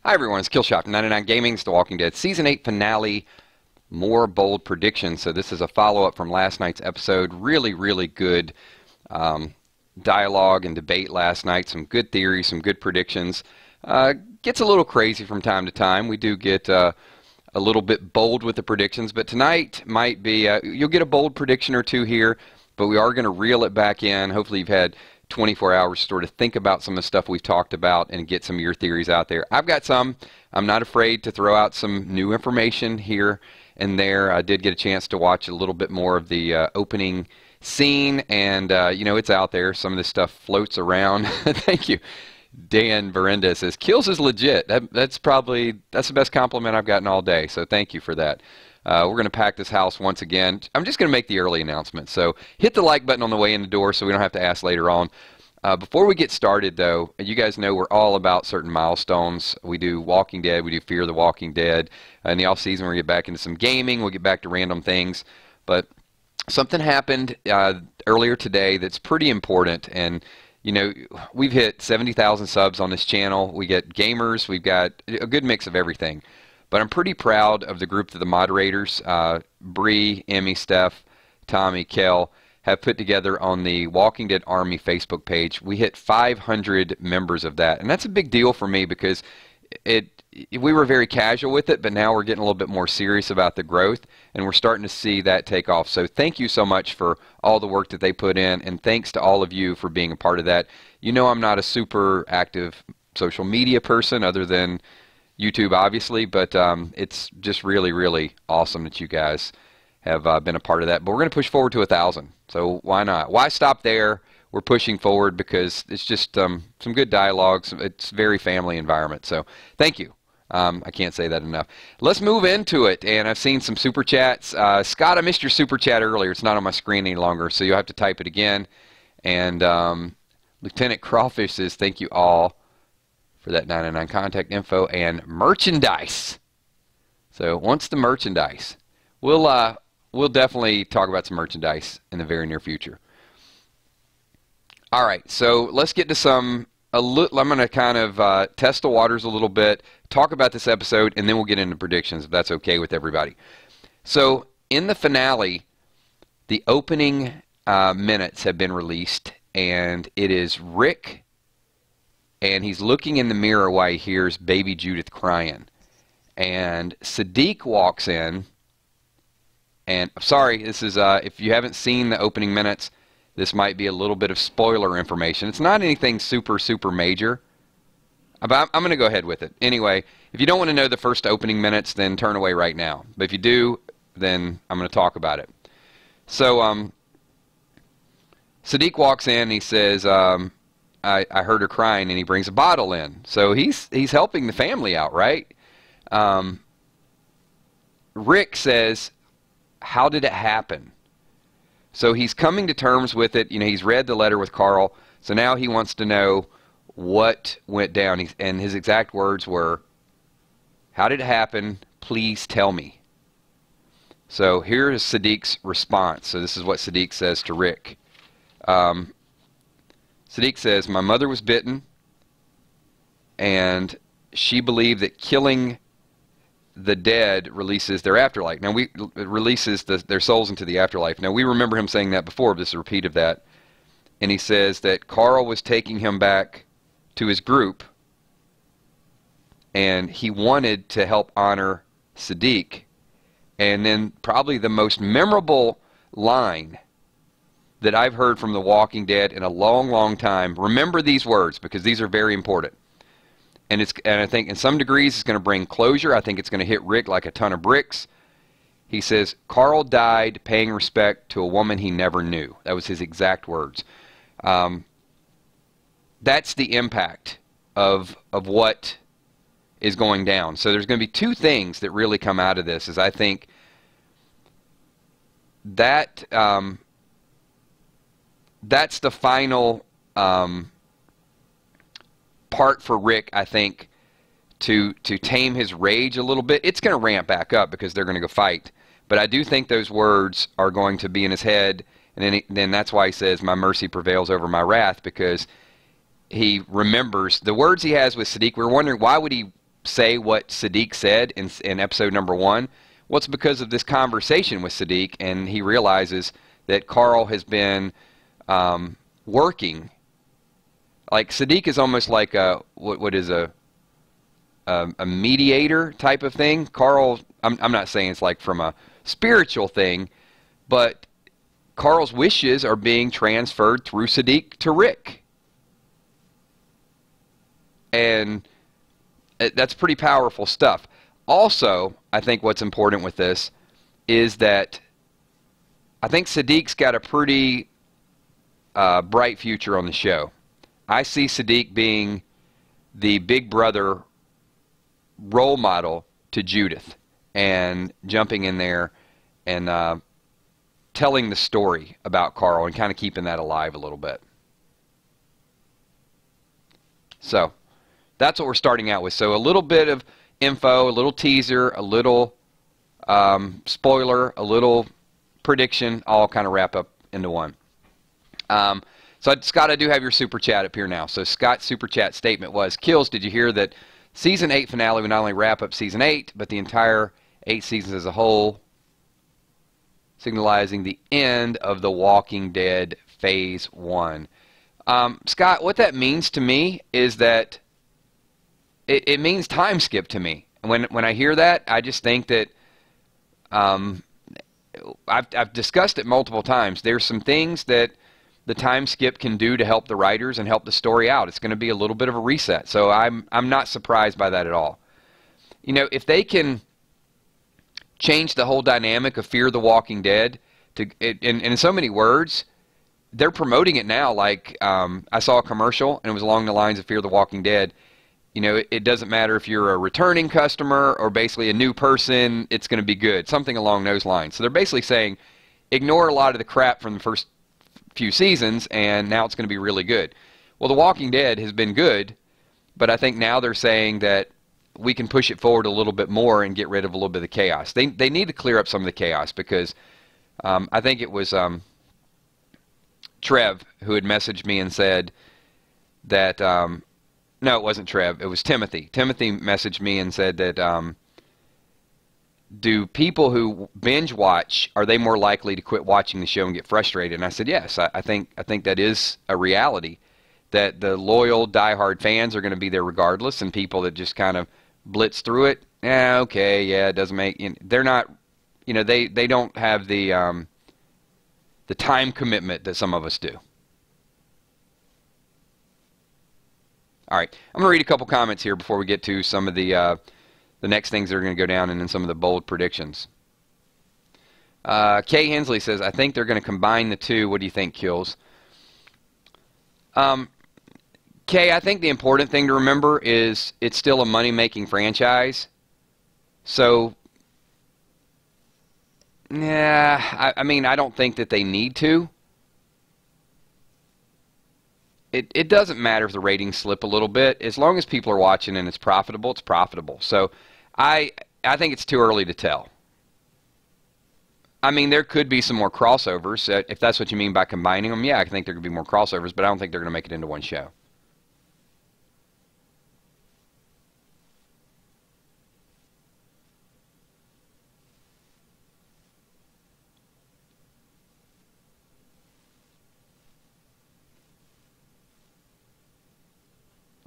Hi everyone, it's Killshot from 99 Gaming's The Walking Dead Season 8 finale, more bold predictions. So this is a follow-up from last night's episode. Really good dialogue and debate last night. Some good theories, some good predictions. Gets a little crazy from time to time. We do get a little bit bold with the predictions, but tonight might be, you'll get a bold prediction or two here, but we are going to reel it back in. Hopefully you've had 24 hours to sort of think about some of the stuff we've talked about and get some of your theories out there. I've got some. I'm not afraid to throw out some new information here and there. I did get a chance to watch a little bit more of the opening scene, and you know, it's out there. Some of this stuff floats around. Thank you. Dan Verenda says, Kills is legit. That's the best compliment I've gotten all day, so thank you for that. We're going to pack this house once again. I'm just going to make the early announcement. So hit the like button on the way in the door so we don't have to ask later on. Before we get started, though, you guys know we're all about certain milestones. We do Walking Dead. We do Fear the Walking Dead. In the off-season, we're going to get back into some gaming. We'll get back to random things. But something happened earlier today that's pretty important. And, you know, we've hit 70,000 subs on this channel. We get gamers. We've got a good mix of everything. But I'm pretty proud of the group of the moderators. Bree, Emmy, Steph, Tommy, Kel have put together on the Walking Dead Army Facebook page. We hit 500 members of that. And that's a big deal for me because we were very casual with it, but now we're getting a little bit more serious about the growth, and we're starting to see that take off. So thank you so much for all the work that they put in, and thanks to all of you for being a part of that. You know, I'm not a super active social media person other than YouTube, obviously, but it's just really awesome that you guys have been a part of that. But we're going to push forward to 1,000, so why not? Why stop there? We're pushing forward because it's just some good dialogues. It's very family environment, so thank you. I can't say that enough. Let's move into it, and I've seen some super chats. Scott, I missed your super chat earlier. It's not on my screen any longer, so you'll have to type it again. And Lieutenant Crawfish says, thank you all for that 99 contact info and merchandise. So once the merchandise, we'll definitely talk about some merchandise in the very near future. All right, so let's get to I'm going to kind of test the waters a little bit, talk about this episode, and then we'll get into predictions if that's okay with everybody. So in the finale, the opening minutes have been released, and it is Rick, and he's looking in the mirror while he hears baby Judith crying. And Saddiq walks in, and sorry, this is, if you haven't seen the opening minutes, this might be a little bit of spoiler information. It's not anything super major, but I'm going to go ahead with it. Anyway, if you don't want to know the first opening minutes, then turn away right now. But if you do, then I'm going to talk about it. So, Saddiq walks in, and he says, I heard her crying, and he brings a bottle in. So he's helping the family out, right? Rick says, how did it happen? So he's coming to terms with it. You know, he's read the letter with Carl, so now he wants to know what went down. And his exact words were, how did it happen? Please tell me. So here is Saddiq's response. So this is what Saddiq says to Rick. Saddiq says, my mother was bitten, and she believed that killing the dead releases their afterlife. Now, it releases their souls into the afterlife. Now, we remember him saying that before, but this is a repeat of that. And he says that Carl was taking him back to his group, and he wanted to help honor Saddiq. And then probably the most memorable line that I've heard from The Walking Dead in a long time. Remember these words, because these are very important. And I think in some degrees it's going to bring closure. I think it's going to hit Rick like a ton of bricks. He says, Carl died paying respect to a woman he never knew. That was his exact words. That's the impact of what is going down. So there's going to be two things that really come out of this. Is I think that that's the final part for Rick, I think, to tame his rage a little bit. It's going to ramp back up because they're going to go fight. But I do think those words are going to be in his head, and then that's why he says, my mercy prevails over my wrath, because he remembers the words he has with Saddiq. We were wondering, why would he say what Saddiq said in episode number 1? Well, it's because of this conversation with Saddiq, and he realizes that Carl has been working. Like, Saddiq is almost like what is a mediator type of thing. Carl, I'm not saying it's like from a spiritual thing, but Carl's wishes are being transferred through Saddiq to Rick. And that's pretty powerful stuff. Also, I think what's important with this is that I think Saddiq's got a pretty bright future on the show. I see Saddiq being the big brother role model to Judith and jumping in there and telling the story about Carl and kind of keeping that alive a little bit. So that's what we're starting out with. So a little bit of info, a little teaser, a little spoiler, a little prediction, all kind of wrap up into one. So Scott, I do have your super chat up here now. So Scott's super chat statement was, Kills, did you hear that season 8 finale would not only wrap up season 8, but the entire 8 seasons as a whole, signalizing the end of The Walking Dead Phase 1. Scott, what that means to me is that it means time skip to me. When I hear that, I just think that I've discussed it multiple times. There's some things that the time skip can do to help the writers and help the story out. It's going to be a little bit of a reset. So I'm not surprised by that at all. You know, if they can change the whole dynamic of Fear the Walking Dead in so many words, they're promoting it now like I saw a commercial and it was along the lines of Fear the Walking Dead. You know, it doesn't matter if you're a returning customer or basically a new person, it's going to be good. Something along those lines. So they're basically saying ignore a lot of the crap from the first few seasons and now it's going to be really good. Well, The Walking Dead has been good, but I think now they're saying that we can push it forward a little bit more and get rid of a little bit of the chaos. They need to clear up some of the chaos because I think it was Trev who had messaged me and said that no, it wasn't Trev. It was Timothy. Timothy messaged me and said that do people who binge watch, are they more likely to quit watching the show and get frustrated? And I said yes. I think that is a reality, that the loyal, diehard fans are going to be there regardless, and people that just kind of blitz through it, okay, yeah, it doesn't make. You know, they're not. You know, they don't have the time commitment that some of us do. All right, I'm going to read a couple comments here before we get to some of the next things that are going to go down and then some of the bold predictions. Kay Hensley says, I think they're going to combine the two. What do you think, Kills? Kay, I think the important thing to remember is it's still a money-making franchise. So, yeah, I mean, I don't think that they need to. It doesn't matter if the ratings slip a little bit. As long as people are watching and it's profitable, it's profitable. So I think it's too early to tell. I mean, there could be some more crossovers. If that's what you mean by combining them, yeah, I think there could be more crossovers, but I don't think they're going to make it into one show.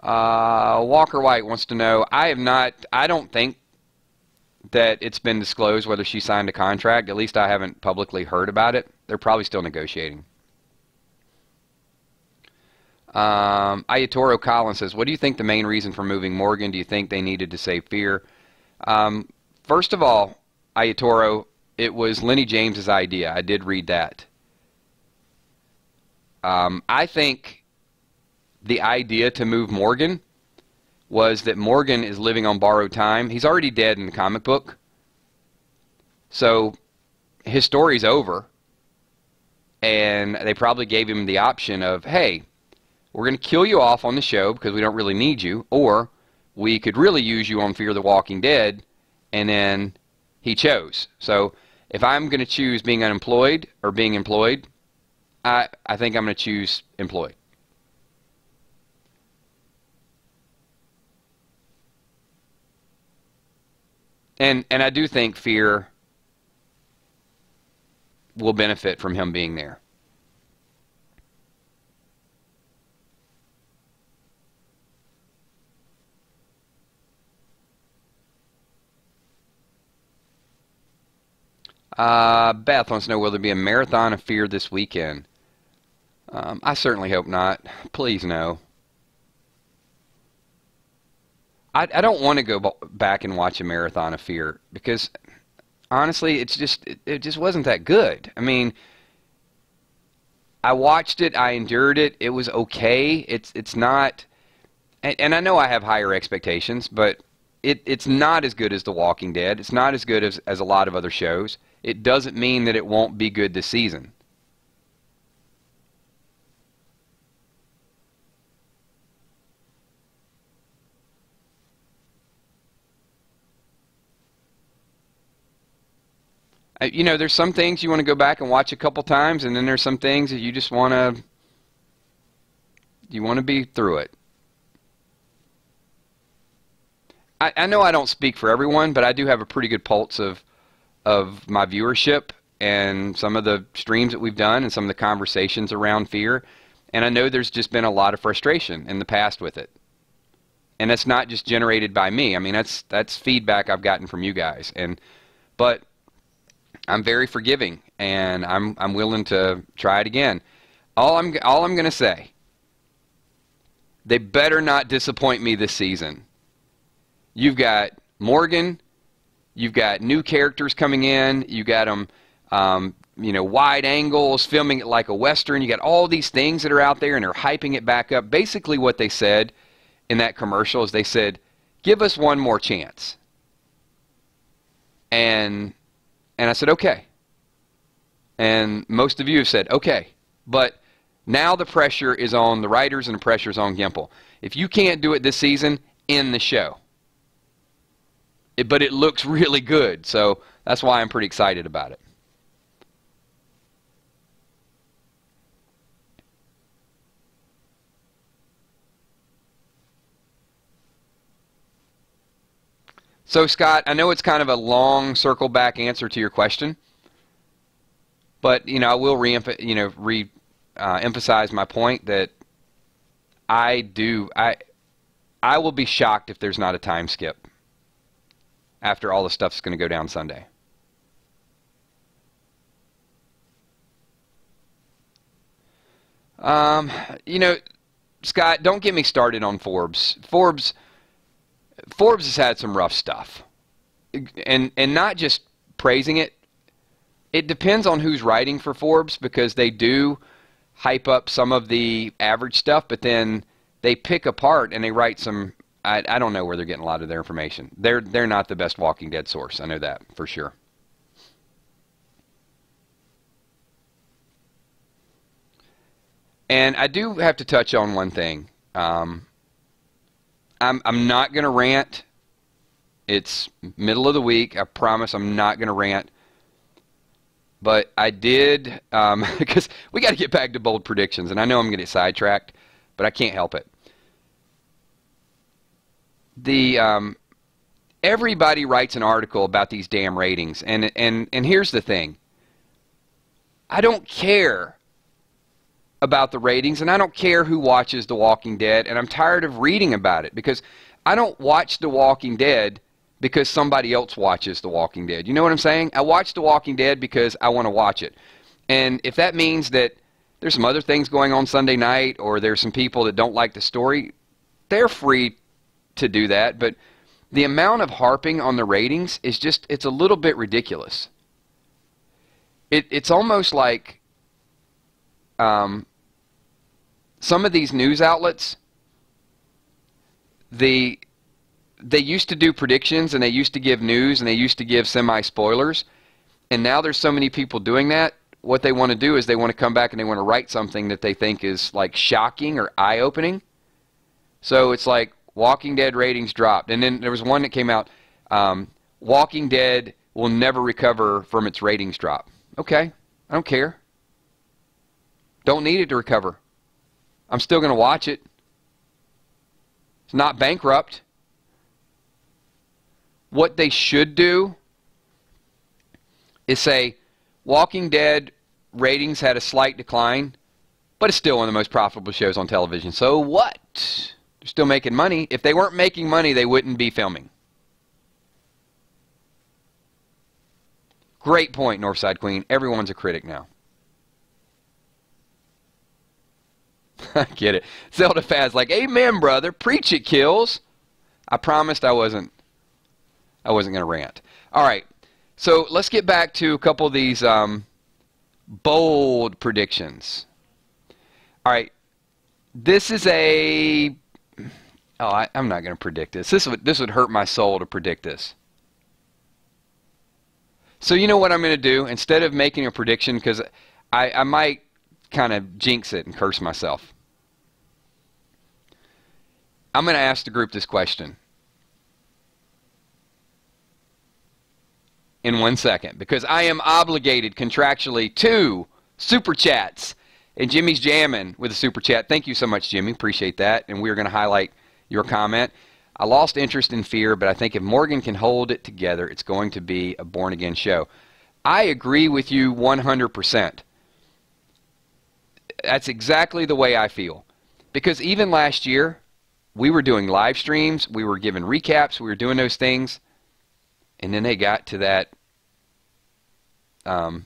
Walker White wants to know, I don't think that it's been disclosed whether she signed a contract. At least I haven't publicly heard about it. They're probably still negotiating. Ayatoro Collins says, what do you think the main reason for moving Morgan? Do you think they needed to save Fear? First of all, Ayatoro, it was Lenny James's idea. I did read that. I think the idea to move Morgan was that Morgan is living on borrowed time. He's already dead in the comic book. So his story's over. And they probably gave him the option of, hey, we're going to kill you off on the show because we don't really need you, or we could really use you on Fear the Walking Dead, and then he chose. So if I'm going to choose being unemployed or being employed, I think I'm going to choose employed. And I do think Fear will benefit from him being there. Beth wants to know, will there be a marathon of Fear this weekend? I certainly hope not. Please no. I don't want to go back and watch a marathon of Fear because honestly, it just wasn't that good. I mean, I watched it, I endured it. It was okay. It's not, and I know I have higher expectations, but it's not as good as The Walking Dead. It's not as good as a lot of other shows. It doesn't mean that it won't be good this season. You know, there's some things you want to go back and watch a couple times, and then there's some things that you just want to be through it. I know I don't speak for everyone, but I do have a pretty good pulse of my viewership and some of the streams that we've done and some of the conversations around Fear. And I know there's just been a lot of frustration in the past with it. And that's not just generated by me. I mean, that's feedback I've gotten from you guys. But I'm very forgiving, and I'm willing to try it again. All I'm going to say, they better not disappoint me this season. You've got Morgan, you've got new characters coming in, you got them, you know, wide angles, filming it like a Western. You got all these things that are out there, and they're hyping it back up. Basically what they said in that commercial is they said, give us one more chance. And I said, okay. And most of you have said, okay. But now the pressure is on the writers and the pressure is on Gimple. If you can't do it this season, end the show. But it looks really good, so that's why I'm pretty excited about it. So, Scott, I know it's kind of a long circle back answer to your question, but you know I will emphasize my point that I will be shocked if there's not a time skip after all the stuff's going to go down Sunday. You know, Scott, don't get me started on Forbes. Forbes has had some rough stuff, and not just praising it. It depends on who's writing for Forbes, because they do hype up some of the average stuff, but then they pick apart and they write some. I don't know where they're getting a lot of their information. They're not the best Walking Dead source. I know that for sure. And I do have to touch on one thing. I'm not going to rant. It's middle of the week. I promise I'm not going to rant. But I did, because we got to get back to bold predictions, and I know I'm going to get sidetracked, but I can't help it. Everybody writes an article about these damn ratings, and here's the thing. I don't care about the ratings, and I don't care who watches The Walking Dead, and I'm tired of reading about it, because I don't watch The Walking Dead because somebody else watches The Walking Dead. You know what I'm saying? I watch The Walking Dead because I want to watch it. And if that means that there's some other things going on Sunday night, or there's some people that don't like the story, they're free to do that. But the amount of harping on the ratings is just, it's a little bit ridiculous. It's almost like some of these news outlets, they used to do predictions, and they used to give news, and they used to give semi-spoilers, and now there's so many people doing that. What they want to do is they want to come back and they want to write something that they think is like shocking or eye-opening. So it's like Walking Dead ratings dropped, and then there was one that came out, Walking Dead will never recover from its ratings drop. Okay, I don't care. Don't need it to recover. I'm still going to watch it. It's not bankrupt. what they should do is say, Walking Dead ratings had a slight decline, but it's still one of the most profitable shows on television. So what? They're still making money. If they weren't making money, they wouldn't be filming. Great point, Northside Queen. Everyone's a critic now. I get it. Zelda Faz like, amen, brother. Preach it, Kills. I promised I wasn't going to rant. All right. So let's get back to a couple of these bold predictions. All right. This is a... Oh, I'm not going to predict this. This would hurt my soul to predict this. So you know what I'm going to do? Instead of making a prediction, because I might kind of jinx it and curse myself. I'm going to ask the group this question in 1 second, because I am obligated contractually to Super Chats. And Jimmy's jamming with a Super Chat. Thank you so much, Jimmy. Appreciate that. And we're going to highlight your comment. I lost interest in Fear, but I think if Morgan can hold it together, it's going to be a born-again show. I agree with you 100%. That's exactly the way I feel. Because even last year, we were doing live streams, we were giving recaps, we were doing those things, and then they got to that, the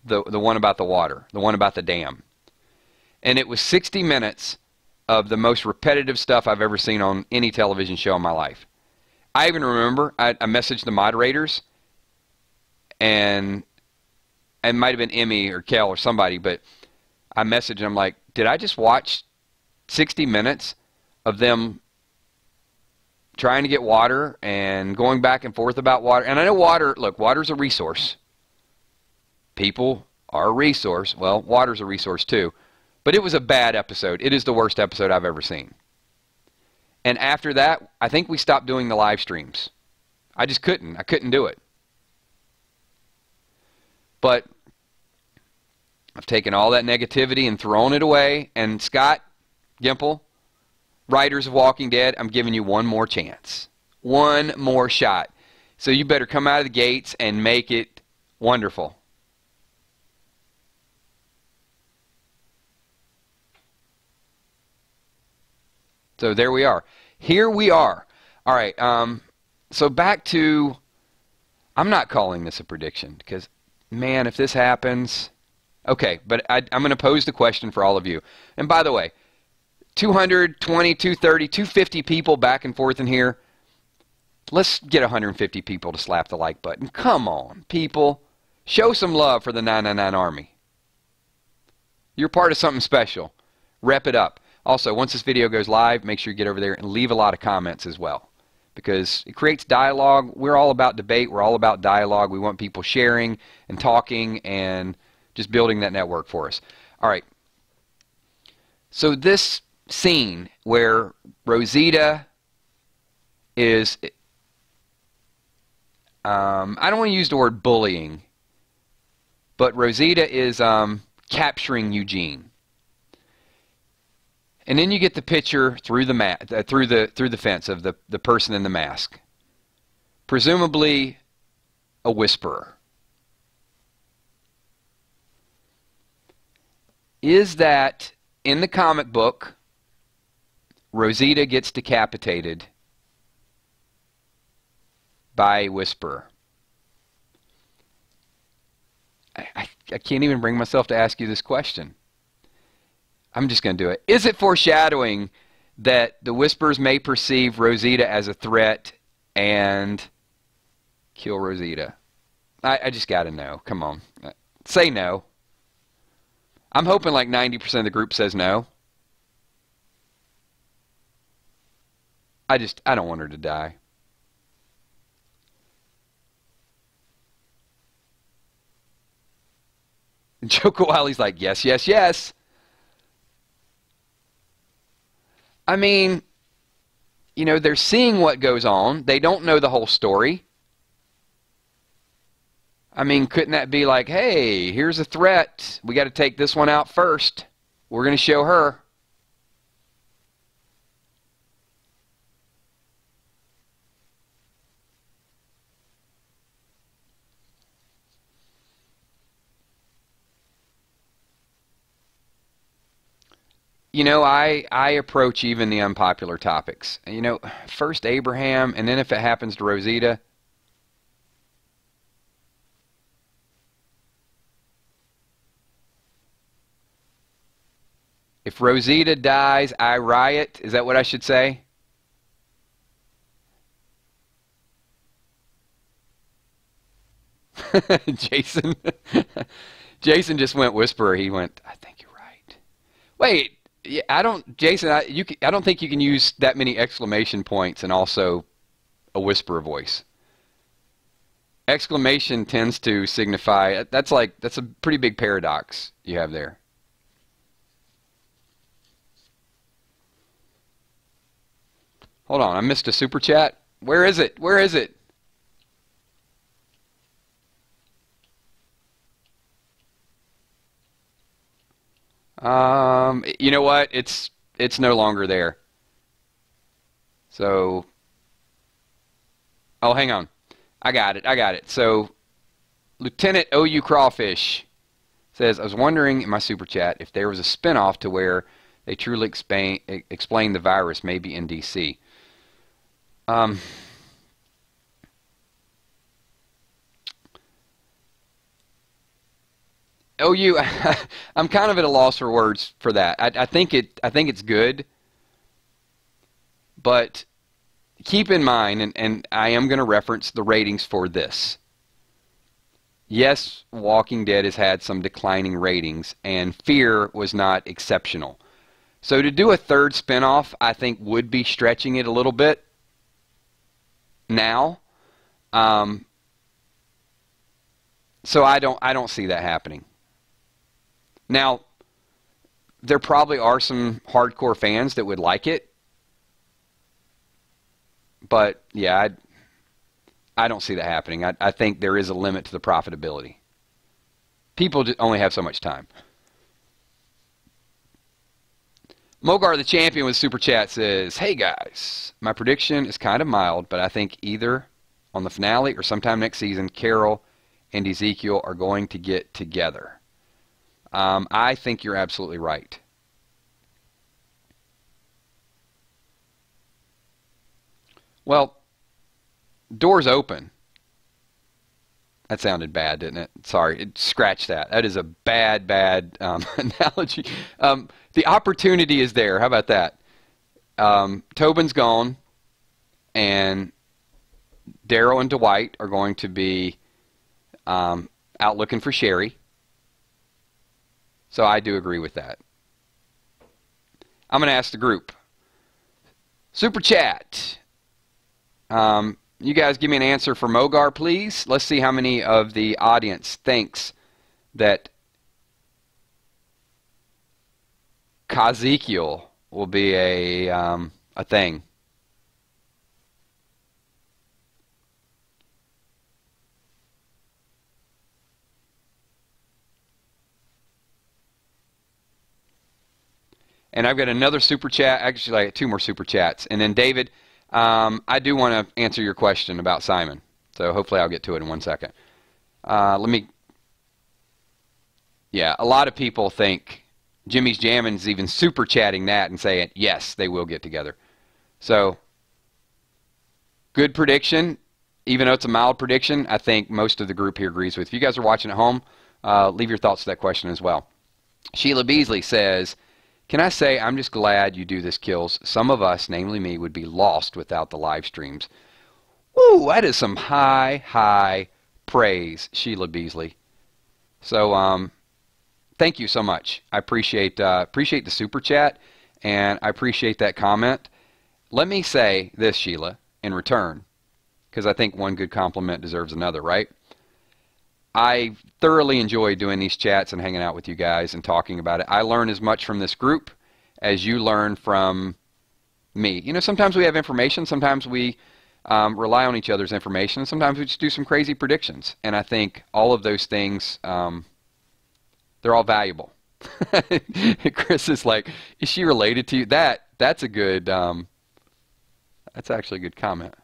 one about the water, the one about the dam. And it was 60 minutes of the most repetitive stuff I've ever seen on any television show in my life. I even remember I messaged the moderators, and it might have been Emmy or Kel or somebody, but I messaged them like, did I just watch 60 minutes of them trying to get water and going back and forth about water? And I know water, look, water's a resource. People are a resource. Well, water's a resource too. But it was a bad episode. It is the worst episode I've ever seen. And after that, I think we stopped doing the live streams. I just couldn't. I couldn't do it. But I've taken all that negativity and thrown it away. And Scott Gimple, writers of Walking Dead, I'm giving you one more chance. One more shot. So you better come out of the gates and make it wonderful. So there we are. Here we are. All right. So back to, I'm not calling this a prediction because, man, if this happens, okay. But I'm going to pose the question for all of you. And by the way, 220, 230, 250 people back and forth in here. Let's get 150 people to slap the like button. Come on, people. Show some love for the 999 Army. You're part of something special. Rep it up. Also, once this video goes live, make sure you get over there and leave a lot of comments as well, because it creates dialogue. We're all about debate. We're all about dialogue. We want people sharing and talking and just building that network for us. All right. So this scene where Rosita is, I don't want to use the word bullying, but Rosita is capturing Eugene. And then you get the picture through the through the fence of the person in the mask, presumably a whisperer. Is that in the comic book? Rosita gets decapitated by a whisperer. I can't even bring myself to ask you this question. I'm just going to do it. Is it foreshadowing that the Whisperers may perceive Rosita as a threat and kill Rosita? I just got to know. Come on. Say no. I'm hoping like 90% of the group says no. I don't want her to die. And Joko Wiley's like, yes, yes, yes. I mean, you know, they're seeing what goes on. They don't know the whole story. I mean, couldn't that be like, hey, here's a threat. We got to take this one out first. We're going to show her. You know, I approach even the unpopular topics. You know, first Abraham, and then if it happens to Rosita, if Rosita dies, I riot. Is that what I should say? Jason. Jason just went Whisperer. He went, I think you're right. Wait, yeah, I don't, Jason. I don't think you can use that many exclamation points and also a Whisperer voice. Exclamation tends to signify that's a pretty big paradox you have there. Hold on, I missed a super chat. Where is it? Where is it? You know what? It's no longer there. So, oh, hang on. I got it. I got it. So, Lieutenant OU Crawfish says, I was wondering in my super chat if there was a spinoff to where they truly explain the virus, maybe in DC. Um, OU, I'm kind of at a loss for words for that. I think it's good, but keep in mind, and I am going to reference the ratings for this. Yes, Walking Dead has had some declining ratings, and Fear was not exceptional. So to do a third spinoff, I think would be stretching it a little bit now. Um, so I don't see that happening. Now, there probably are some hardcore fans that would like it, but yeah, I don't see that happening. I think there is a limit to the profitability. People only have so much time. Mogar the Champion with Super Chat says, hey guys, my prediction is kind of mild, but I think either on the finale or sometime next season, Carol and Ezekiel are going to get together. I think you're absolutely right. Well, doors open. That sounded bad, didn't it? Sorry, scratch that. That is a bad analogy. The opportunity is there. How about that? Tobin's gone, and Daryl and Dwight are going to be out looking for Sherry. So I do agree with that. I'm going to ask the group. Super Chat. You guys give me an answer for Mogar, please. Let's see how many of the audience thinks that Kazekiel will be a thing. And I've got another super chat, actually like two more super chats. And then David, I do want to answer your question about Simon. So hopefully I'll get to it in 1 second. Yeah, a lot of people think Jimmy's Jammin's even super chatting that and saying, yes, they will get together. So, good prediction. Even though it's a mild prediction, I think most of the group here agrees with. If you guys are watching at home, leave your thoughts to that question as well. Sheila Beasley says, can I say I'm just glad you do this, Kills? Some of us, namely me, would be lost without the live streams. Woo, that is some high praise, Sheila Beasley. So, thank you so much. I appreciate the super chat, and I appreciate that comment. Let me say this, Sheila, in return, because I think one good compliment deserves another, right? I thoroughly enjoy doing these chats and hanging out with you guys and talking about it. I learn as much from this group as you learn from me. You know, sometimes we have information, sometimes we rely on each other's information, and sometimes we just do some crazy predictions. And I think all of those things, they're all valuable. Chris is like, is she related to you? That's a good, that's actually a good comment.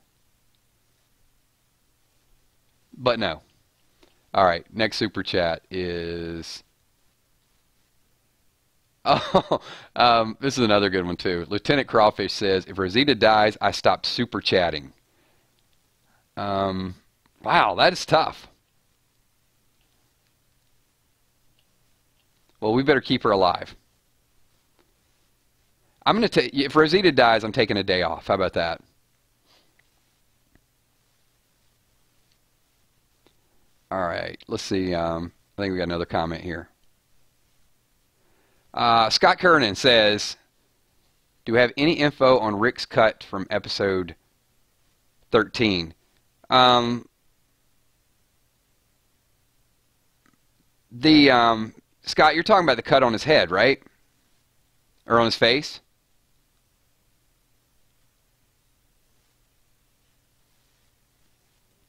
But no. All right, next super chat is Oh, this is another good one too. Lieutenant Crawfish says, if Rosita dies, I stop super chatting. Um, wow, that is tough. Well, we better keep her alive. I'm going to take, if Rosita dies, I'm taking a day off. How about that? All right, let's see. I think we got another comment here. Scott Kernan says, do we have any info on Rick's cut from episode 13? Um, Scott, you're talking about the cut on his head, right? Or on his face?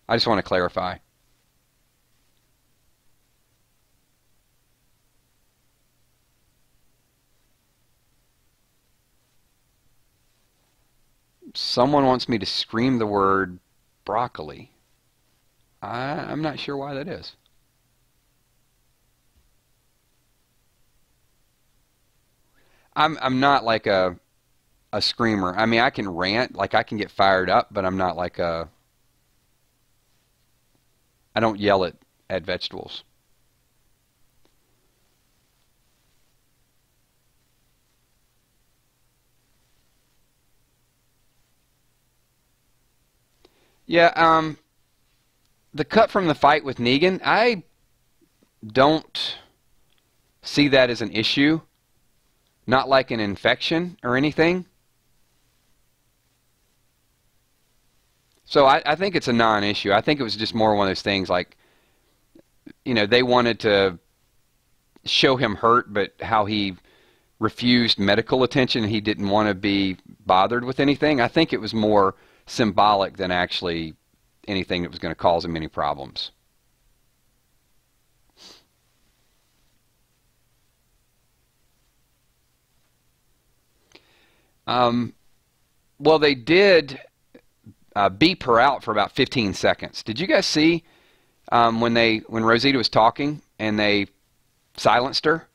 I just want to clarify. Someone wants me to scream the word broccoli. I'm not sure why that is. I'm not like a screamer. I mean, I can rant, like I can get fired up, but I'm not like a I don't yell at vegetables. Yeah, the cut from the fight with Negan, I don't see that as an issue. Not like an infection or anything. So I think it's a non-issue. I think it was just more one of those things like, they wanted to show him hurt, but how he refused medical attention. He didn't want to be bothered with anything. I think it was more symbolic than actually anything that was going to cause him any problems. Um, well, they did beep her out for about 15 seconds. Did you guys see when Rosita was talking and they silenced her?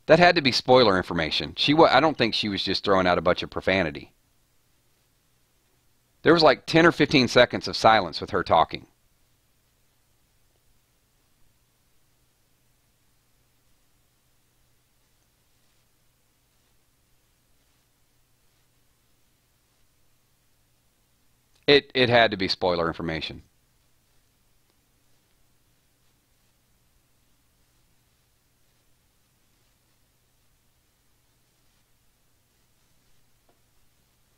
That had to be spoiler information. I don't think she was just throwing out a bunch of profanity. There was like 10 or 15 seconds of silence with her talking. It had to be spoiler information.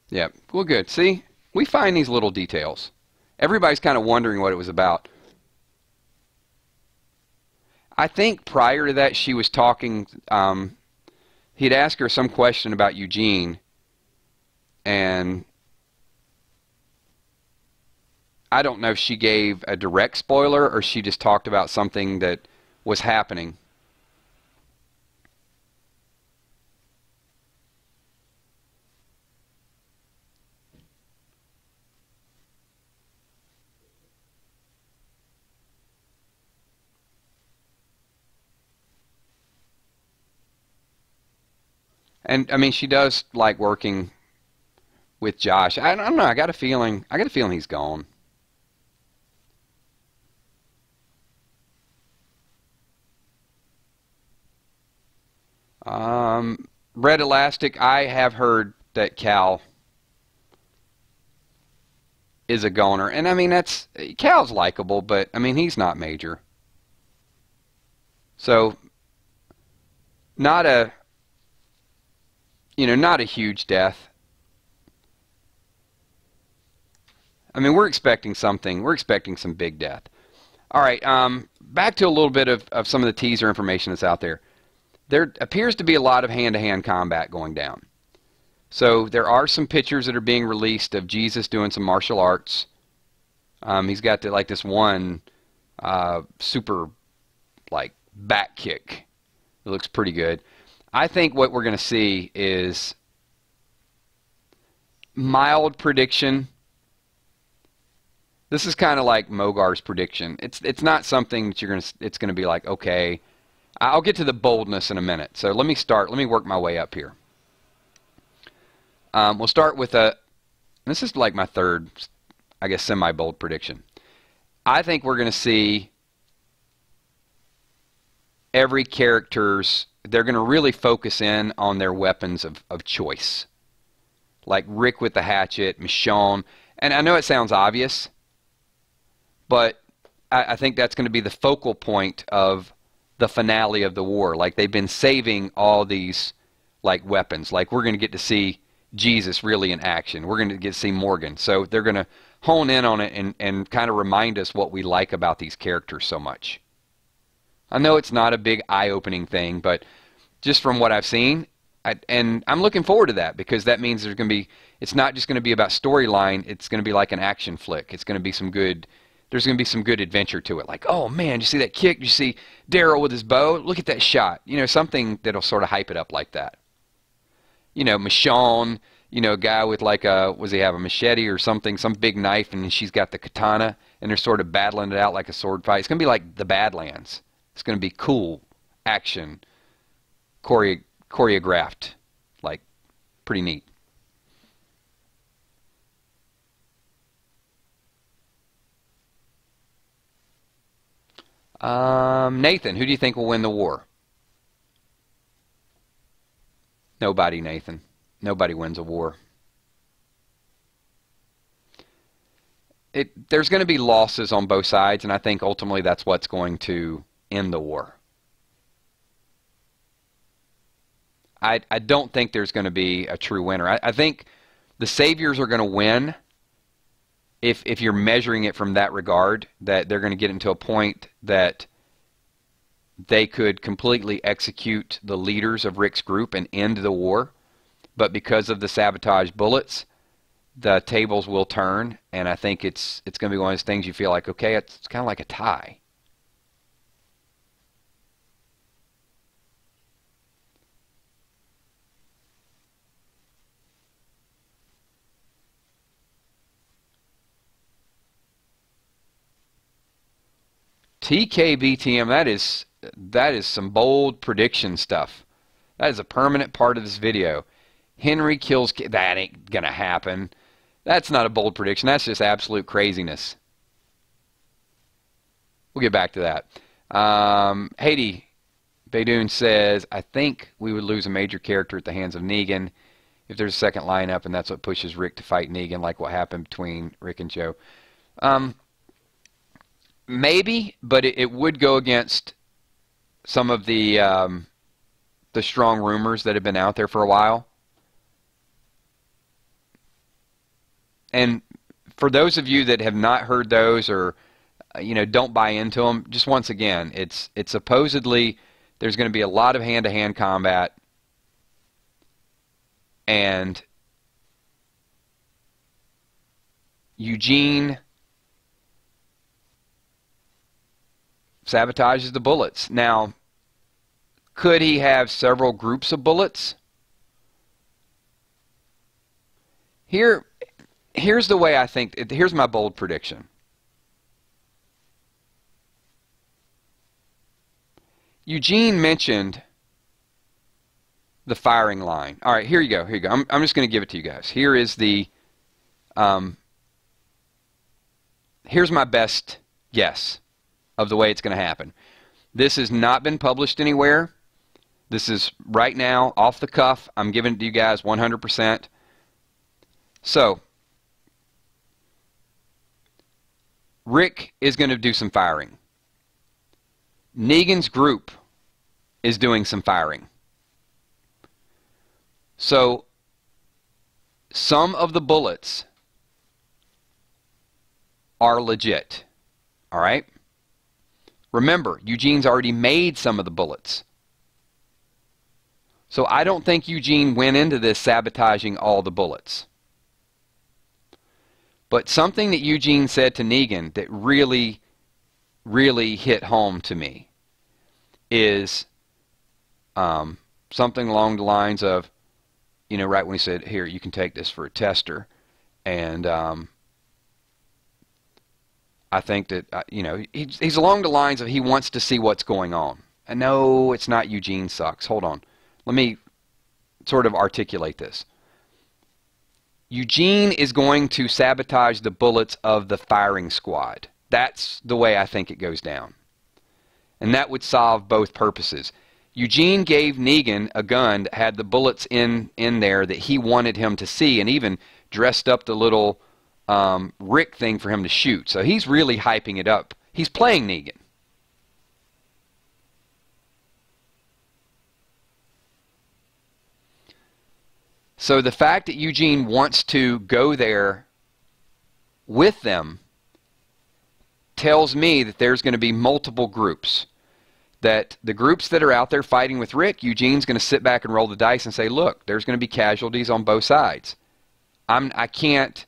Yeah, well, good. See, we find these little details. Everybody's kind of wondering what it was about. I think prior to that, she was talking. He'd asked her some question about Eugene, and I don't know if she gave a direct spoiler or she just talked about something that was happening. And I mean, she does like working with Josh. I don't know. I got a feeling. I got a feeling he's gone. Red Elastic. I have heard that Cal is a goner, and I mean Cal's likable, but I mean he's not major. So not a not a huge death. I mean we're expecting something. We're expecting some big death. All right. Back to a little bit of some of the teaser information that's out there. There appears to be a lot of hand-to-hand combat going down. So there are some pictures that are being released of Jesus doing some martial arts. He's got like this one super like back kick. It looks pretty good. I think what we're going to see is mild prediction. This is kind of like Mogar's prediction. It's not something that it's going to be like, okay, I'll get to the boldness in a minute. So let me work my way up here. We'll start with this is like my third, I guess, semi-bold prediction. I think we're going to see every character's, they're going to really focus in on their weapons of choice. Like Rick with the hatchet, Michonne. And I know it sounds obvious, but I think that's going to be the focal point of the finale of the war. Like they've been saving all these like weapons. Like we're going to get to see Jesus really in action. We're going to get to see Morgan. So they're going to hone in on it and kind of remind us what we like about these characters so much. I know it's not a big eye-opening thing, but just from what I've seen, and I'm looking forward to that, because that means there's going to be, it's not just going to be about storyline, it's going to be like an action flick. It's going to be some good, there's going to be some good adventure to it. Like, oh man, you see that kick? You see Daryl with his bow? Look at that shot. You know, something that'll sort of hype it up like that. You know, Michonne, you know, a guy with like a, what does he have, a machete or something, some big knife, and she's got the katana, and they're sort of battling it out like a sword fight. It's going to be like the Badlands. It's going to be cool, action, choreographed, like pretty neat. Nathan, who do you think will win the war? Nobody, Nathan. Nobody wins a war. There's going to be losses on both sides, and I think ultimately that's what's going to end the war. I don't think there's going to be a true winner. I think the saviors are going to win if you're measuring it from that regard, that they're going to get into a point that they could completely execute the leaders of Rick's group and end the war. But because of the sabotage bullets, the tables will turn, and I think it's going to be one of those things you feel like, okay, it's kind of like a tie. TKBTM, that is some bold prediction stuff. That is a permanent part of this video. Henry kills Kid. That ain't gonna happen. That's not a bold prediction. That's just absolute craziness. We'll get back to that. Haiti Baydoun says, I think we would lose a major character at the hands of Negan if there's a second lineup, and that's what pushes Rick to fight Negan, like what happened between Rick and Joe. Maybe, but it would go against some of the strong rumors that have been out there for a while. And for those of you that have not heard those, or you know, don't buy into them, just once again, it's supposedly there's going to be a lot of hand-to-hand combat, and Eugene sabotages the bullets. Now, could he have several groups of bullets? Here's the way I think. Here's my bold prediction. Eugene mentioned the firing line. All right, here you go. Here you go. I'm just going to give it to you guys. Here is the. Here's my best guess of the way it's going to happen. This has not been published anywhere. This is right now, off the cuff. I'm giving it to you guys 100%. So, Rick is going to do some firing. Negan's group is doing some firing. So, some of the bullets are legit. All right? Remember, Eugene's already made some of the bullets. So I don't think Eugene went into this sabotaging all the bullets. But something that Eugene said to Negan that really, really hit home to me is something along the lines of, you know, right when he said, here, you can take this for a tester. And I think that, you know, he's along the lines of he wants to see what's going on. No, it's not Eugene sucks. Hold on. Let me sort of articulate this. Eugene is going to sabotage the bullets of the firing squad. That's the way I think it goes down. And that would solve both purposes. Eugene gave Negan a gun that had the bullets in there that he wanted him to see, and even dressed up the little Rick thing for him to shoot. So he's really hyping it up. He's playing Negan. So the fact that Eugene wants to go there with them tells me that there's going to be multiple groups. That the groups that are out there fighting with Rick, Eugene's going to sit back and roll the dice and say, look, there's going to be casualties on both sides. I can't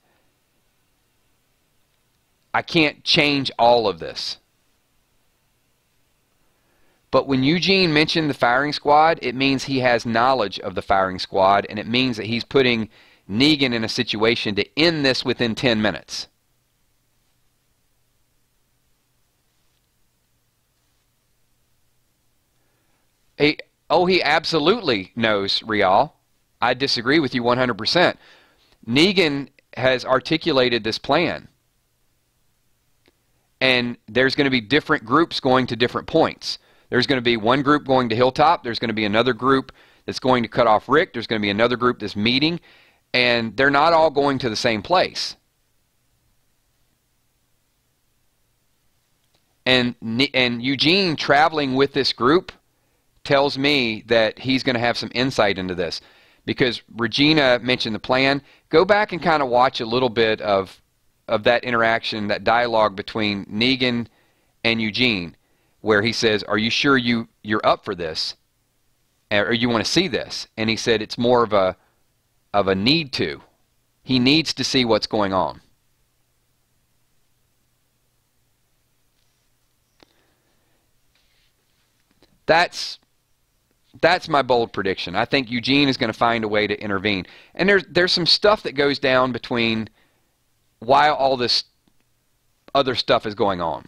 change all of this. But when Eugene mentioned the firing squad, it means he has knowledge of the firing squad, and it means that he's putting Negan in a situation to end this within 10 minutes. He absolutely knows, Rial. I disagree with you 100%. Negan has articulated this plan. And there's going to be different groups going to different points. There's going to be one group going to Hilltop. There's going to be another group that's going to cut off Rick. There's going to be another group that's meeting. And they're not all going to the same place. And Eugene traveling with this group tells me that he's going to have some insight into this. Because Regina mentioned the plan. Go back and kind of watch a little bit of that interaction, that dialogue between Negan and Eugene, where he says, are you sure you're up for this? Or you want to see this? And he said it's more of a need to. He needs to see what's going on. That's my bold prediction. I think Eugene is going to find a way to intervene. And there's some stuff that goes down between while all this other stuff is going on.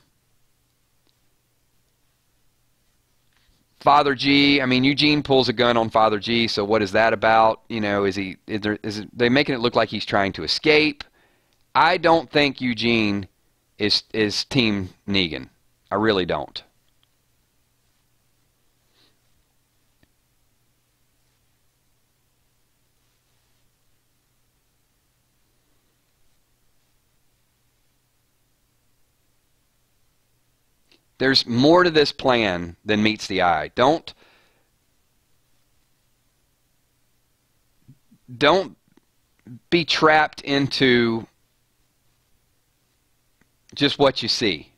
Father G, I mean, Eugene pulls a gun on Father G, so what is that about? You know, is they making it look like he's trying to escape? I don't think Eugene is Team Negan. I really don't. There's more to this plan than meets the eye. Don't be trapped into just what you see.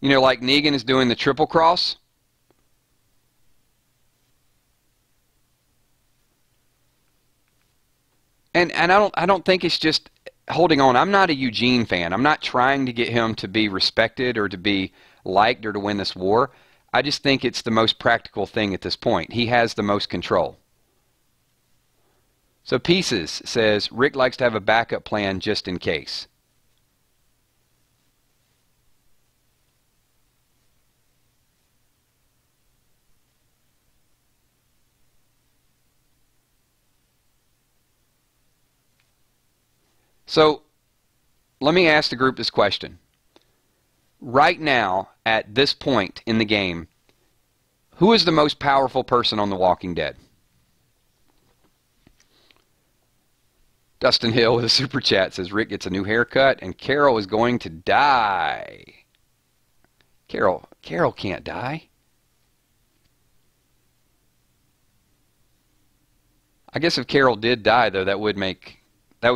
You know, like Negan is doing the triple cross. And I don't think it's just holding on. I'm not a Eugene fan. I'm not trying to get him to be respected or to be liked or to win this war. I just think it's the most practical thing at this point. He has the most control. So Pieces says, Rick likes to have a backup plan just in case. So let me ask the group this question. Right now, at this point in the game, who is the most powerful person on The Walking Dead? Dustin Hill with a super chat says Rick gets a new haircut and Carol is going to die. Carol can't die. I guess if Carol did die, though, that would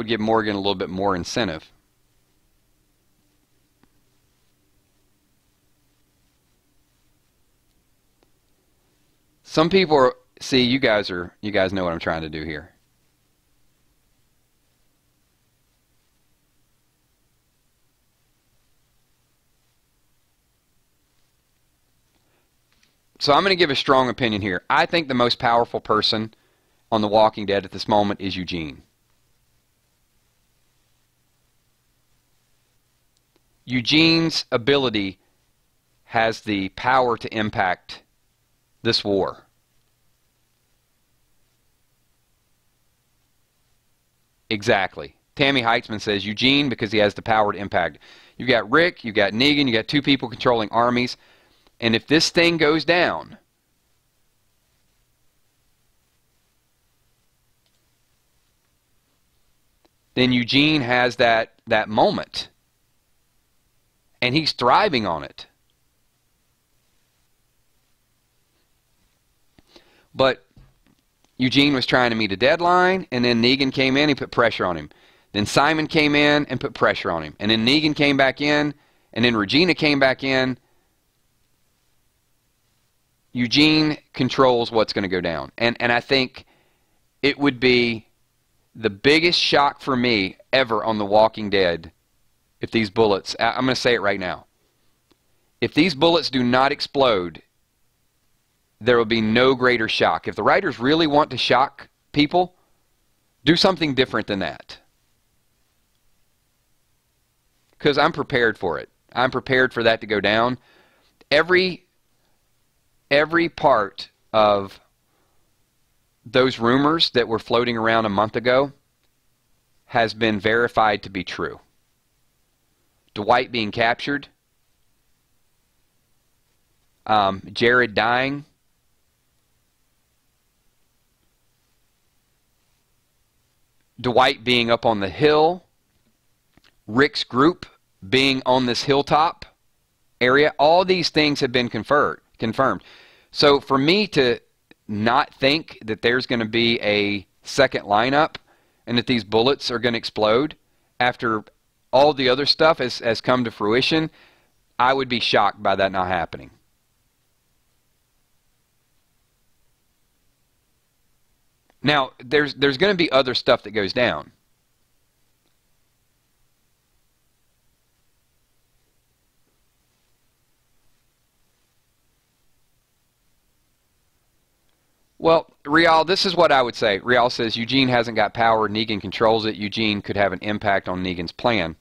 give Morgan a little bit more incentive. Some people are, see, you guys know what I'm trying to do here. So I'm going to give a strong opinion here. I think the most powerful person on The Walking Dead at this moment is Eugene. Eugene's ability has the power to impact this war? Exactly. Tammy Heitzman says Eugene because he has the power to impact. You've got Rick, you've got Negan, you've got two people controlling armies. And if this thing goes down, then Eugene has that moment. And he's thriving on it. But Eugene was trying to meet a deadline, and then Negan came in and put pressure on him. Then Simon came in and put pressure on him. And then Negan came back in, and then Regina came back in. Eugene controls what's going to go down. And I think it would be the biggest shock for me ever on The Walking Dead if these bullets, I'm going to say it right now, if these bullets do not explode, there will be no greater shock. If the writers really want to shock people, do something different than that. Because I'm prepared for it. I'm prepared for that to go down. Every part of those rumors that were floating around a month ago has been verified to be true. Dwight being captured, Jared dying, Dwight being up on the hill, Rick's group being on this hilltop area, all these things have been confirmed. So for me to not think that there's going to be a second lineup and that these bullets are going to explode after all the other stuff has come to fruition, I would be shocked by that not happening. Now, there's going to be other stuff that goes down. Well, Rial, this is what I would say. Rial says Eugene hasn't got power, Negan controls it. Eugene could have an impact on Negan's plan.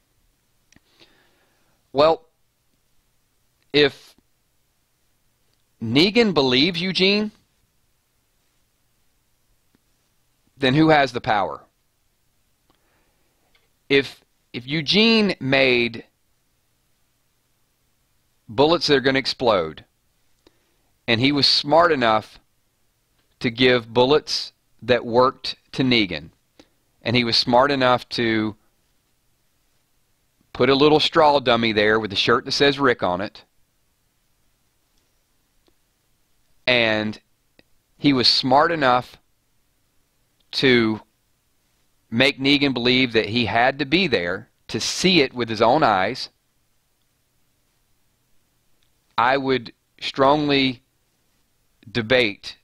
Well, if Negan believes Eugene, then who has the power? If Eugene made bullets that are going to explode, and he was smart enough to give bullets that worked to Negan, and he was smart enough to put a little straw dummy there with a shirt that says Rick on it, and he was smart enough to make Negan believe that he had to be there to see it with his own eyes, I would strongly debate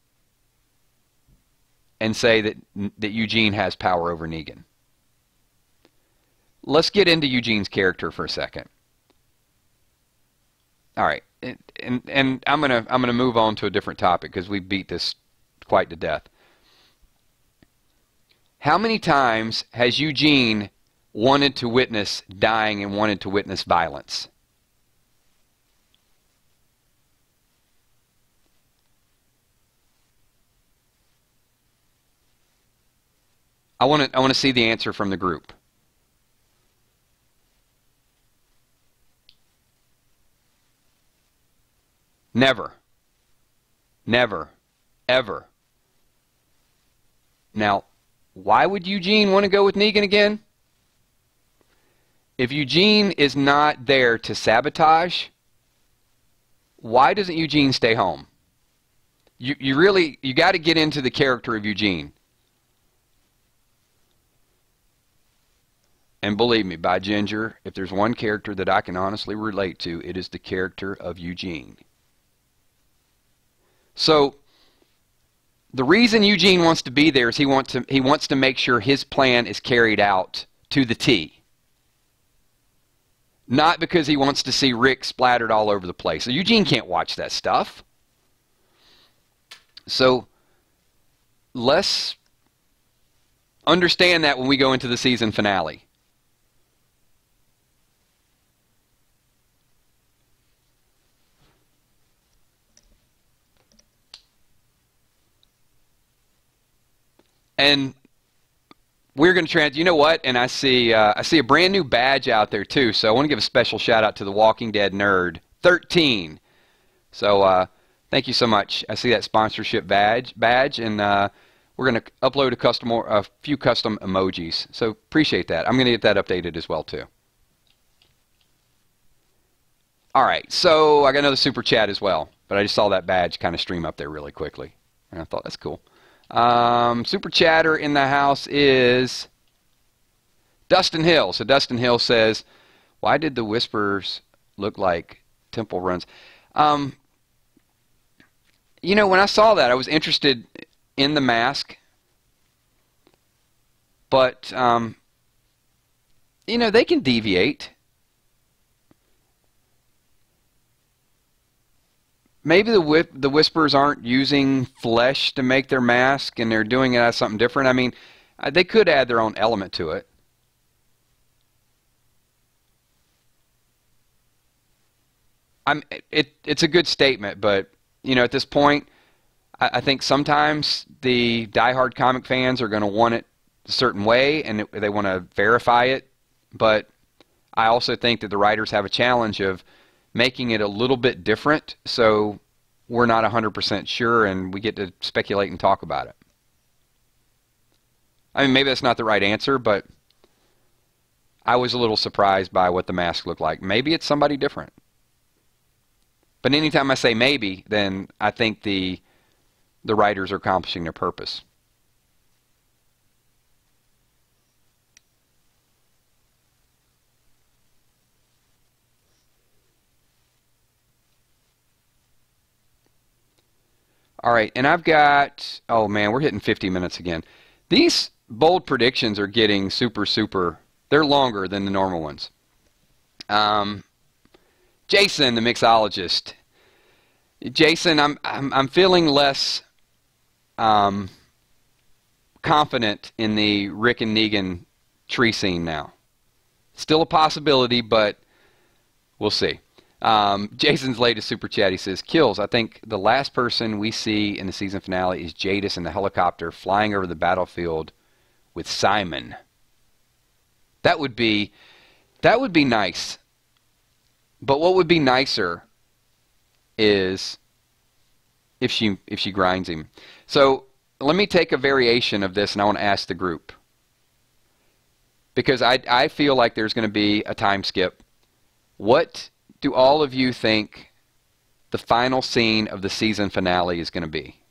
and say that Eugene has power over Negan. Let's get into Eugene's character for a second. All right, and I'm gonna move on to a different topic because we beat this quite to death. How many times has Eugene wanted to witness dying and wanted to witness violence? I want to see the answer from the group. Never. Never. Ever. Now, why would Eugene want to go with Negan again? If Eugene is not there to sabotage, why doesn't Eugene stay home? You got to get into the character of Eugene. And believe me, by Ginger, if there's one character that I can honestly relate to, it is the character of Eugene. So, the reason Eugene wants to be there is he wants to make sure his plan is carried out to the T. Not because he wants to see Rick splattered all over the place. So Eugene can't watch that stuff. So, let's understand that when we go into the season finale. And we're going to you know what? And I see a brand new badge out there too. So I want to give a special shout out to the Walking Dead nerd 13. So thank you so much. I see that sponsorship badge, and we're going to upload a few custom emojis. So appreciate that. I'm going to get that updated as well too. All right, so I got another super chat as well, but I just saw that badge kind of stream up there really quickly, and I thought that's cool. Super chatter in the house is Dustin Hill. So Dustin Hill says, "Why did the Whisperers look like temple runs?" You know, when I saw that, I was interested in the mask, but you know, they can deviate. Maybe the Whisperers aren't using flesh to make their mask, and they're doing it as something different. I mean, they could add their own element to it. It's a good statement, but you know, at this point, I think sometimes the diehard comic fans are going to want it a certain way, and they want to verify it. But I also think that the writers have a challenge of making it a little bit different, so we're not 100% sure, and we get to speculate and talk about it. I mean, maybe that's not the right answer, but I was a little surprised by what the mask looked like. Maybe it's somebody different. But anytime I say maybe, then I think the writers are accomplishing their purpose. All right, and I've got, oh man, we're hitting 50 minutes again. These bold predictions are getting super, they're longer than the normal ones. Jason, the mixologist. Jason, I'm feeling less confident in the Rick and Negan tree scene now. Still a possibility, but we'll see. Jason's latest super chat, he says, "Kills, I think the last person we see in the season finale is Jadis in the helicopter flying over the battlefield with Simon." That would be nice. But what would be nicer is if she grinds him. So let me take a variation of this, and I want to ask the group, because I feel like there's going to be a time skip. What do all of you think the final scene of the season finale is going to be?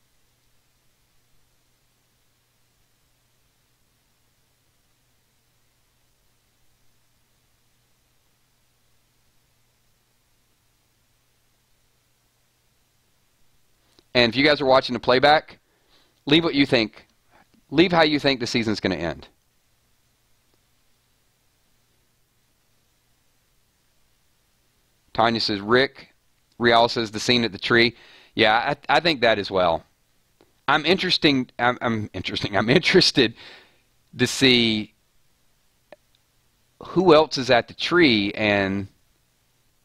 And if you guys are watching the playback, leave what you think. Leave how you think the season's going to end. Tanya says Rick. Rial says the scene at the tree. Yeah, I think that as well. I'm interested to see who else is at the tree, and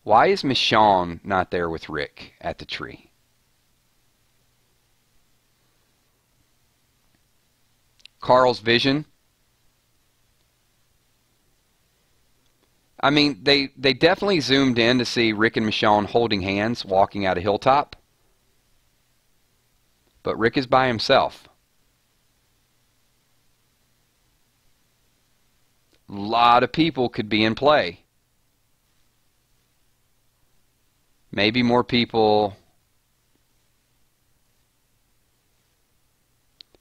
why is Michonne not there with Rick at the tree? Carl's vision. I mean, they definitely zoomed in to see Rick and Michonne holding hands walking out a hilltop. But Rick is by himself. A lot of people could be in play. Maybe more people.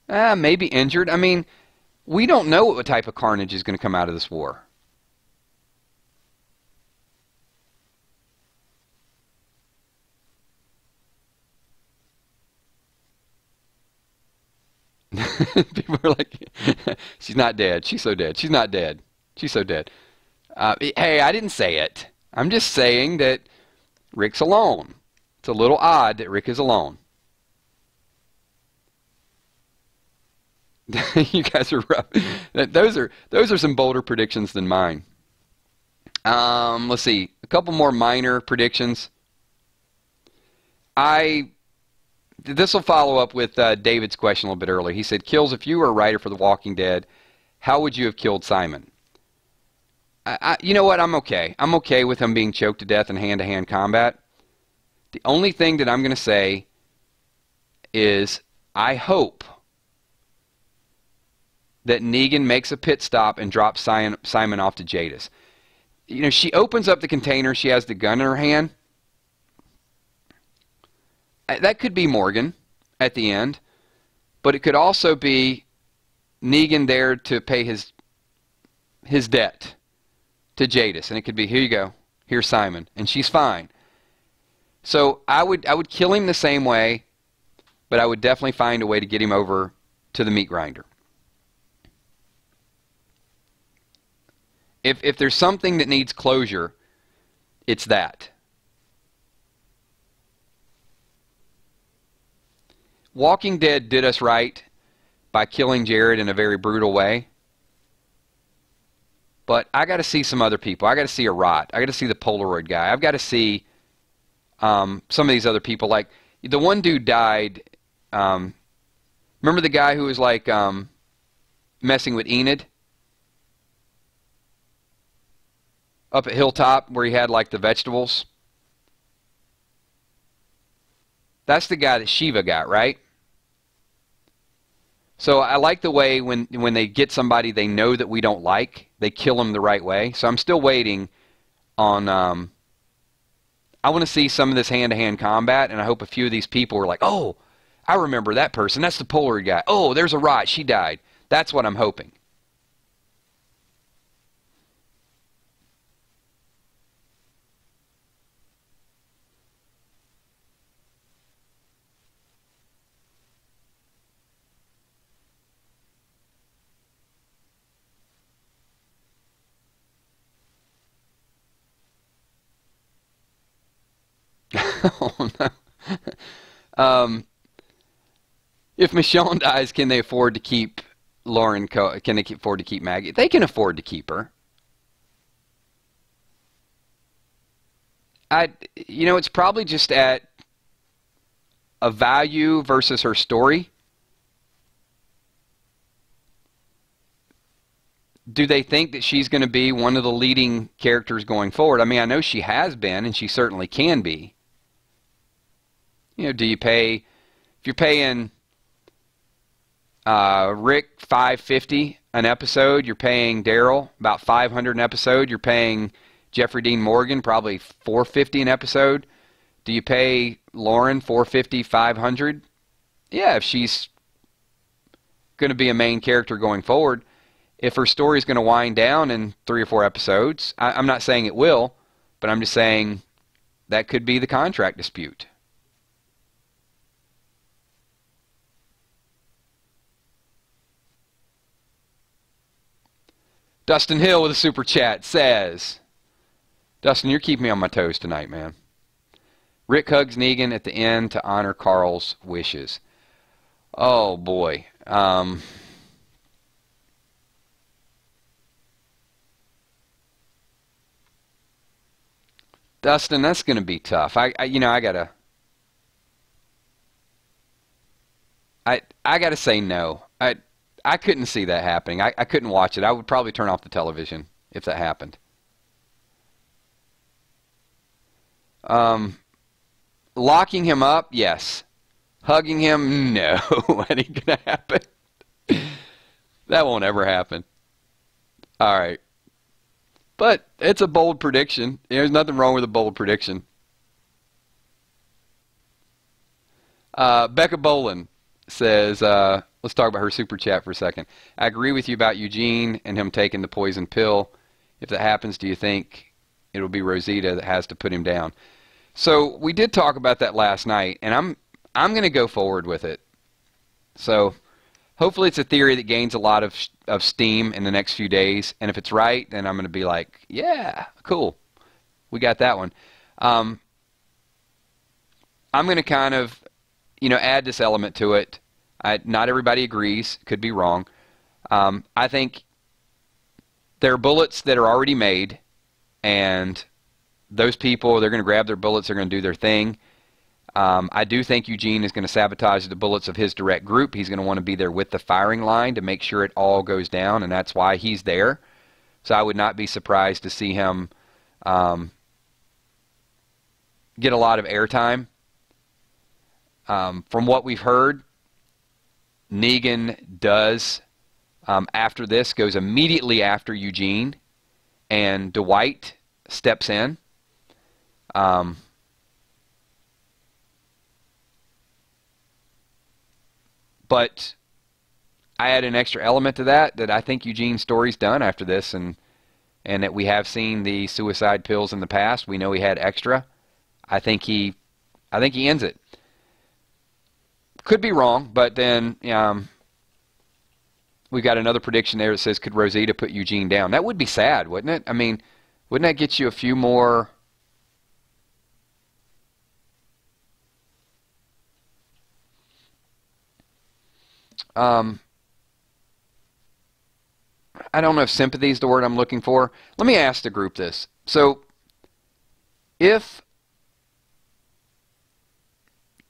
Maybe injured. I mean, we don't know what type of carnage is going to come out of this war. People are like, she's not dead. She's so dead. She's not dead. She's so dead. Hey, I didn't say it. I'm just saying that Rick's alone. It's a little odd that Rick is alone. You guys are rough. Those are some bolder predictions than mine. Let's see. A couple more minor predictions. I This will follow up with David's question a little bit earlier. He said, Kills, if you were a writer for The Walking Dead, how would you have killed Simon? You know what? I'm okay. I'm okay with him being choked to death in hand-to-hand combat. The only thing that I'm going to say is I hope that Negan makes a pit stop and drops Simon off to Jadis. You know, she opens up the container. She has the gun in her hand. That could be Morgan at the end, but it could also be Negan there to pay his debt to Jadis, and it could be, here you go, here's Simon, and she's fine. So I would kill him the same way, but I would definitely find a way to get him over to the meat grinder. If there's something that needs closure, it's that. Walking Dead did us right by killing Jared in a very brutal way. But I got to see some other people. I got to see a Rot. I got to see the Polaroid guy. I've got to see some of these other people. Like the one dude died. Remember the guy who was like messing with Enid up at Hilltop where he had like the vegetables? That's the guy that Shiva got, right? So I like the way when they get somebody they know that we don't like, they kill them the right way. So I'm still waiting on, I want to see some of this hand-to-hand combat, and I hope a few of these people are like, oh, I remember that person. That's the Polaroid guy. Oh, there's a Rot. She died. That's what I'm hoping. Oh, no. If Michonne dies, can they afford to keep Lauren? Can they afford to keep Maggie? They can afford to keep her. You know, it's probably just at a value versus her story. Do they think that she's going to be one of the leading characters going forward? I mean, I know she has been, and she certainly can be. You know, do you pay, if you're paying Rick $550 an episode, you're paying Daryl about $500 an episode, you're paying Jeffrey Dean Morgan probably $450 an episode. Do you pay Lauren $450, $500? Yeah, if she's going to be a main character going forward. If her story is going to wind down in 3 or 4 episodes, I'm not saying it will, but I'm just saying that could be the contract dispute. Dustin Hill with a super chat says, Dustin, you're keeping me on my toes tonight, man. Rick hugs Negan at the end to honor Carl's wishes. Oh, boy. Dustin, that's going to be tough. I gotta say no. I couldn't see that happening. I couldn't watch it. I would probably turn off the television if that happened. Locking him up, yes. Hugging him, no. That ain't gonna happen. That won't ever happen. All right. But it's a bold prediction. There's nothing wrong with a bold prediction. Becca Bolin says, let's talk about her super chat for a second. I agree with you about Eugene and him taking the poison pill. If that happens, do you think it'll be Rosita that has to put him down? So we did talk about that last night, and I'm going to go forward with it. So hopefully it's a theory that gains a lot of steam in the next few days, and if it's right, then I'm going to be like, yeah, cool. We got that one. I'm going to kind of, add this element to it. Not everybody agrees. Could be wrong. I think there are bullets that are already made, and those people, they're going to grab their bullets, they're going to do their thing. I do think Eugene is going to sabotage the bullets of his direct group. He's going to want to be there with the firing line to make sure it all goes down, and that's why he's there. So I would not be surprised to see him get a lot of airtime. From what we've heard, Negan does, after this, goes immediately after Eugene, and Dwight steps in. But I add an extra element to that I think Eugene's story's done after this, and that we have seen the suicide pills in the past. We know he had extra. I think he ends it. Could be wrong, but then we've got another prediction there that says, could Rosita put Eugene down? That would be sad, wouldn't it? I mean, wouldn't that get you a few more... I don't know if sympathy is the word I'm looking for. Let me ask the group this. So, if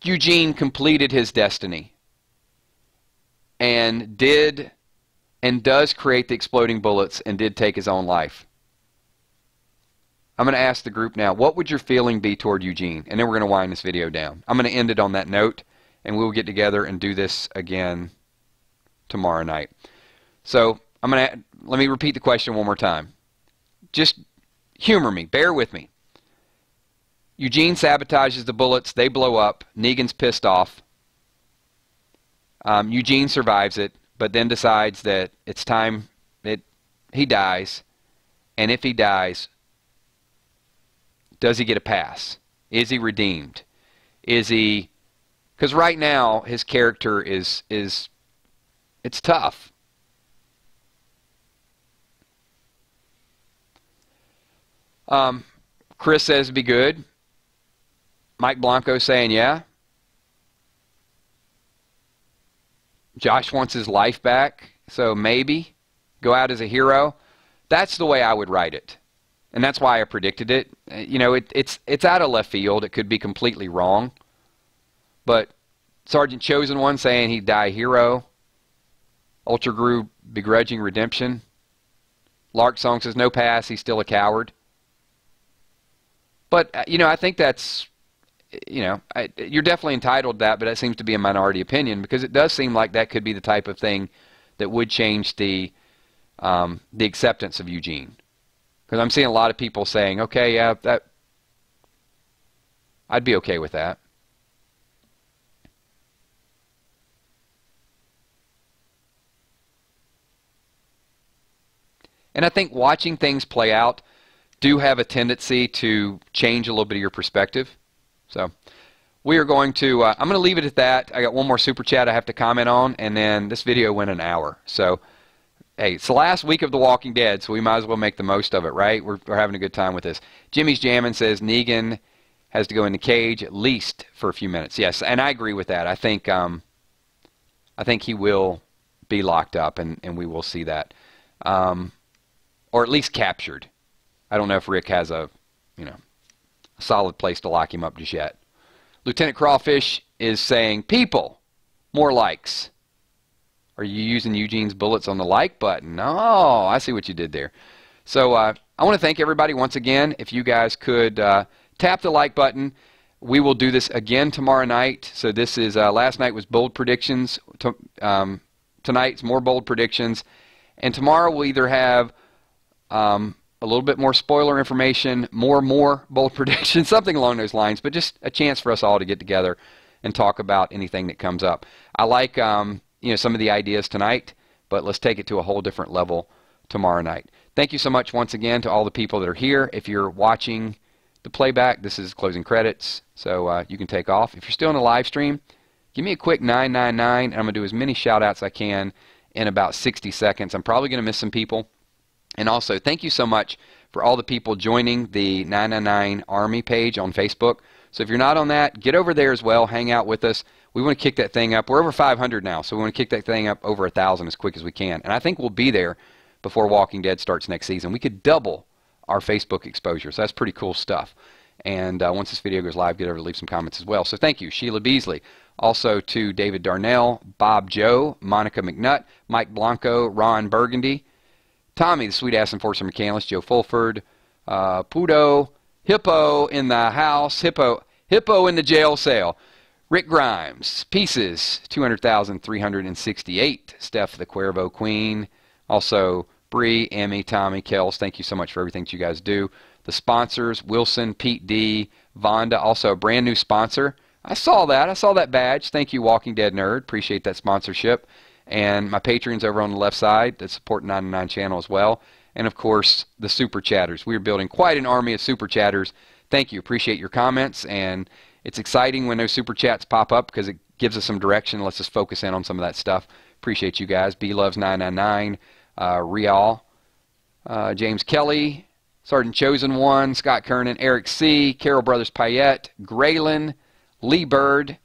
Eugene completed his destiny and does create the exploding bullets and did take his own life, I'm going to ask the group now, what would your feeling be toward Eugene? And then we're going to wind this video down. I'm going to end it on that note, and we'll get together and do this again tomorrow night. So let me repeat the question one more time. Just humor me. Bear with me. Eugene sabotages the bullets. They blow up. Negan's pissed off. Eugene survives it, but then decides that it's time he dies. And if he dies, does he get a pass? Is he redeemed? Is he... Because right now, his character is it's tough. Chris says be good. Mike Blanco saying yeah. Josh wants his life back, so maybe go out as a hero. That's the way I would write it, and that's why I predicted it. You know, it's out of left field. It could be completely wrong, but Sergeant Chosen One saying he'd die hero. Ultra Group begrudging redemption. Lark Song says no pass. He's still a coward. But you know, I think that's, you know, you're definitely entitled to that, but that seems to be a minority opinion because it does seem like that could be the type of thing that would change the acceptance of Eugene. Because I'm seeing a lot of people saying, okay, yeah, that I'd be okay with that. And I think watching things play out do have a tendency to change a little bit of your perspective. So we are going to, I'm going to leave it at that. I got one more super chat I have to comment on, and then this video went an hour. So, hey, it's the last week of The Walking Dead, so we might as well make the most of it, right? We're having a good time with this. Jimmy's Jammin' says Negan has to go in the cage at least for a few minutes. Yes, and I agree with that. I think he will be locked up, and we will see that. Or at least captured. I don't know if Rick has a solid place to lock him up just yet. Lieutenant Crawfish is saying, people, more likes. Are you using Eugene's bullets on the like button? Oh, I see what you did there. So I want to thank everybody once again. If you guys could tap the like button, we will do this again tomorrow night. So this is, last night was bold predictions. Tonight's more bold predictions. And tomorrow we'll either have a little bit more spoiler information, more bold predictions, something along those lines, but just a chance for us all to get together and talk about anything that comes up. I like some of the ideas tonight, but let's take it to a whole different level tomorrow night. Thank you so much once again to all the people that are here. If you're watching the playback, this is closing credits, so you can take off. If you're still in the live stream, give me a quick 999, and I'm going to do as many shout-outs as I can in about 60 seconds. I'm probably going to miss some people. And also, thank you so much for all the people joining the 999 Army page on Facebook. So if you're not on that, get over there as well. Hang out with us. We want to kick that thing up. We're over 500 now, so we want to kick that thing up over 1,000 as quick as we can. And I think we'll be there before Walking Dead starts next season. We could double our Facebook exposure, so that's pretty cool stuff. And once this video goes live, get over to leave some comments as well. So thank you, Sheila Beasley. Also to David Darnell, Bob Joe, Monica McNutt, Mike Blanco, Ron Burgundy, Tommy, the Sweet Ass Enforcer Mechanics, Joe Fulford, Pudo, Hippo in the house, Hippo in the jail cell, Rick Grimes, Pieces, 200,368, Steph the Cuervo Queen, also Bree, Emmy, Tommy, Kels, thank you so much for everything that you guys do. The sponsors, Wilson, Pete D, Vonda, also a brand new sponsor. I saw that badge. Thank you, Walking Dead Nerd. Appreciate that sponsorship. And my patrons over on the left side that support 99 channel as well. And of course, the super chatters. We're building quite an army of super chatters. Thank you. Appreciate your comments. And it's exciting when those super chats pop up because it gives us some direction. Lets us focus in on some of that stuff. Appreciate you guys. B Loves 999, Rial, James Kelly, Sergeant Chosen One, Scott Kernan, Eric C, Carol Brothers Payette, Graylin, Lee Bird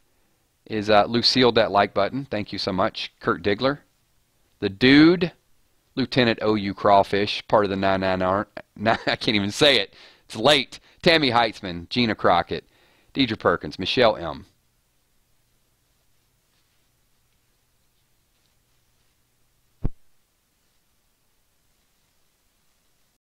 is Lucille, that like button. Thank you so much. Kurt Digler. The Dude. Lieutenant OU Crawfish, part of the 99 I can't even say it. It's late. Tammy Heitzman. Gina Crockett. Deidre Perkins. Michelle M.